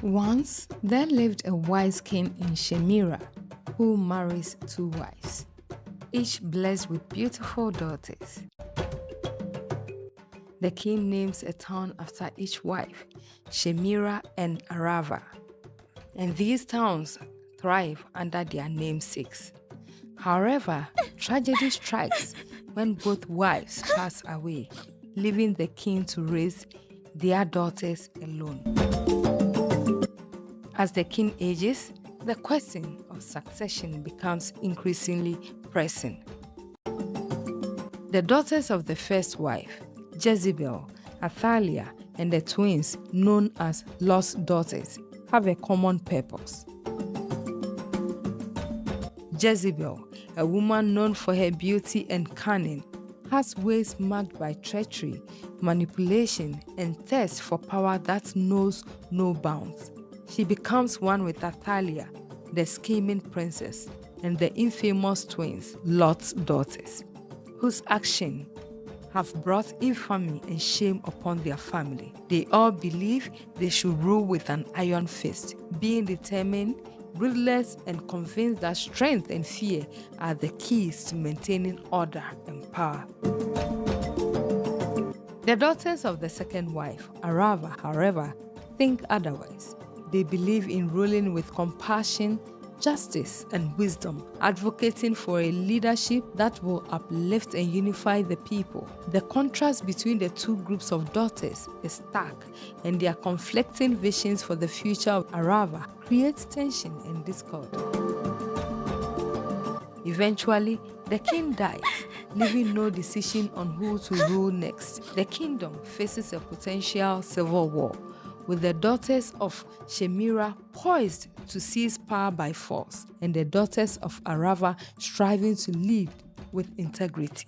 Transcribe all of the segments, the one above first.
Once there lived a wise king in Shemira who marries 2 wives, each blessed with beautiful daughters. The king names a town after each wife, Shemira and Arava, and these towns thrive under their namesakes. However, tragedy strikes when both wives pass away, leaving the king to raise their daughters alone. As the king ages, the question of succession becomes increasingly pressing. The daughters of the first wife, Jezebel, Athaliah, and the twins known as lost daughters, have a common purpose. Jezebel, a woman known for her beauty and cunning, has ways marked by treachery, manipulation, and thirst for power that knows no bounds. She becomes one with Athaliah, the scheming princess, and the infamous twins, Lot's daughters, whose actions have brought infamy and shame upon their family. They all believe they should rule with an iron fist, being determined, ruthless, and convinced that strength and fear are the keys to maintaining order and power. The daughters of the second wife, Arava, however, think otherwise. They believe in ruling with compassion, justice, and wisdom, advocating for a leadership that will uplift and unify the people. The contrast between the two groups of daughters is stark, and their conflicting visions for the future of Arava creates tension and discord. Eventually, the king dies, leaving no decision on who to rule next. The kingdom faces a potential civil war, with the daughters of Shemira poised to seize power by force, and the daughters of Arava striving to lead with integrity.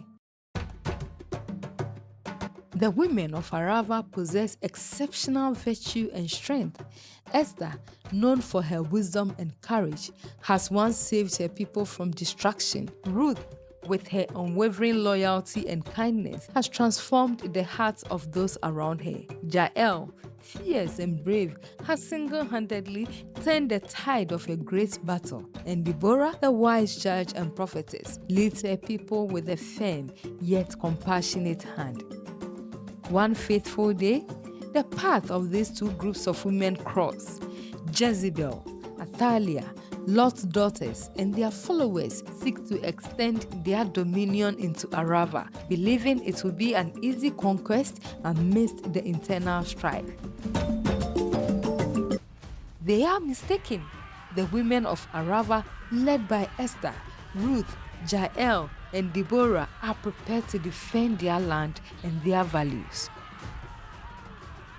The women of Arava possess exceptional virtue and strength. Esther, known for her wisdom and courage, has once saved her people from destruction. Ruth, with her unwavering loyalty and kindness, has transformed the hearts of those around her. Jael, fierce and brave, has single-handedly turned the tide of a great battle. And Deborah, the wise judge and prophetess, leads her people with a firm yet compassionate hand. One fateful day, the path of these two groups of women cross. Jezebel, Athaliah, Lot's daughters, and their followers seek to extend their dominion into Arava, believing it will be an easy conquest amidst the internal strife. They are mistaken. The women of Arava, led by Esther, Ruth, Jael, and Deborah, are prepared to defend their land and their values.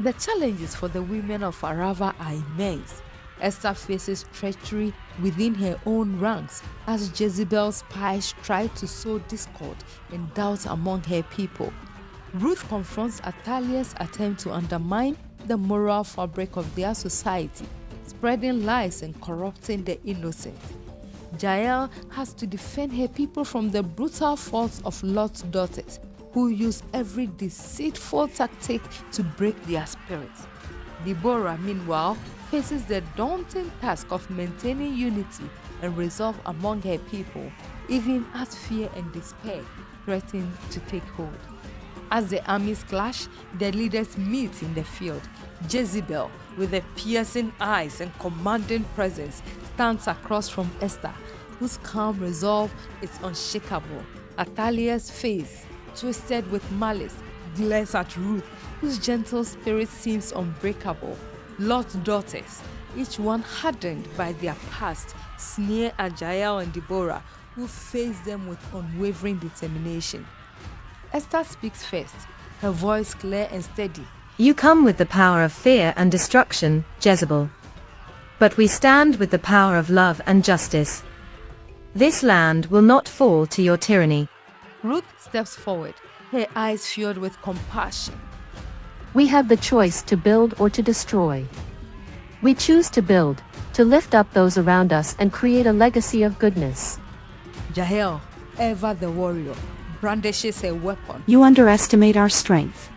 The challenges for the women of Arava are immense. Esther faces treachery within her own ranks as Jezebel's spies try to sow discord and doubt among her people. Ruth confronts Athaliah's attempt to undermine the moral fabric of their society, spreading lies and corrupting the innocent. Jael has to defend her people from the brutal force of Lot's daughters, who use every deceitful tactic to break their spirits. Deborah, meanwhile, faces the daunting task of maintaining unity and resolve among her people, even as fear and despair threaten to take hold. As the armies clash, the leaders meet in the field. Jezebel, with her piercing eyes and commanding presence, stands across from Esther, whose calm resolve is unshakable. Athaliah's face, twisted with malice, glares at Ruth, whose gentle spirit seems unbreakable. Lot's daughters, each one hardened by their past, sneer at Jael and Deborah, who face them with unwavering determination. Esther speaks first, her voice clear and steady. You come with the power of fear and destruction, Jezebel. But we stand with the power of love and justice. This land will not fall to your tyranny. Ruth steps forward, her eyes filled with compassion. We have the choice to build or to destroy. We choose to build, to lift up those around us and create a legacy of goodness. Jael, ever the warrior, brandishes a weapon. You underestimate our strength.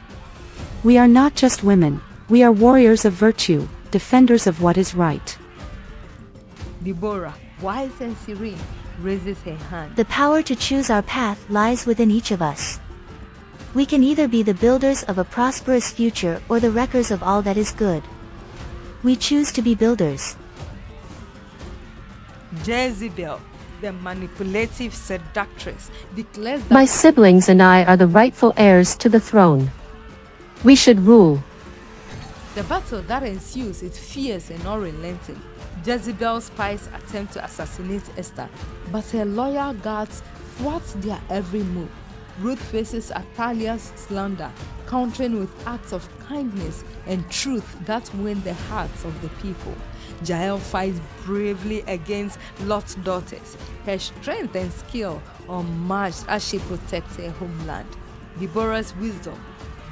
We are not just women, we are warriors of virtue, defenders of what is right. Deborah, wise and serene, raises her hand. The power to choose our path lies within each of us. We can either be the builders of a prosperous future or the wreckers of all that is good. We choose to be builders. Jezebel, the manipulative seductress, declares that My siblings and I are the rightful heirs to the throne. We should rule. the battle that ensues is fierce and unrelenting. Jezebel's spies attempt to assassinate Esther, but her loyal guards thwart their every move. Ruth faces Athaliah's slander, countering with acts of kindness and truth that win the hearts of the people. Jael fights bravely against Lot's daughters, her strength and skill unmatched as she protects her homeland. Deborah's wisdom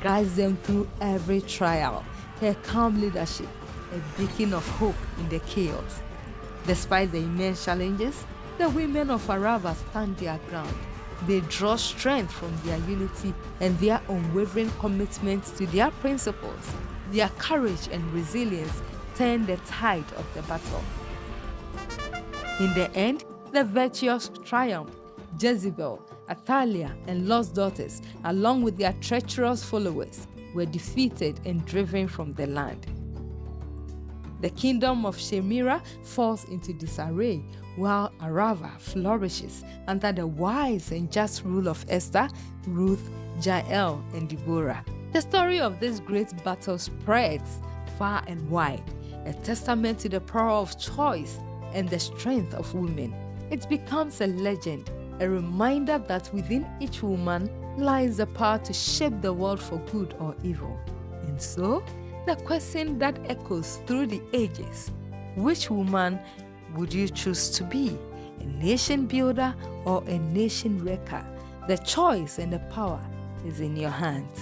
guides them through every trial, her calm leadership a beacon of hope in the chaos. Despite the immense challenges, the women of Arava stand their ground. They draw strength from their unity and their unwavering commitment to their principles. Their courage and resilience turn the tide of the battle. In the end, the virtuous triumph. Jezebel, Athaliah, and Lot's daughters, along with their treacherous followers, were defeated and driven from the land. The kingdom of Shemira falls into disarray, while Arava flourishes under the wise and just rule of Esther, Ruth, Jael, and Deborah. The story of this great battle spreads far and wide, a testament to the power of choice and the strength of women. It becomes a legend, a reminder that within each woman lies the power to shape the world for good or evil. And so, the question that echoes through the ages, which woman would you choose to be? A nation builder or a nation wrecker? The choice and the power is in your hands.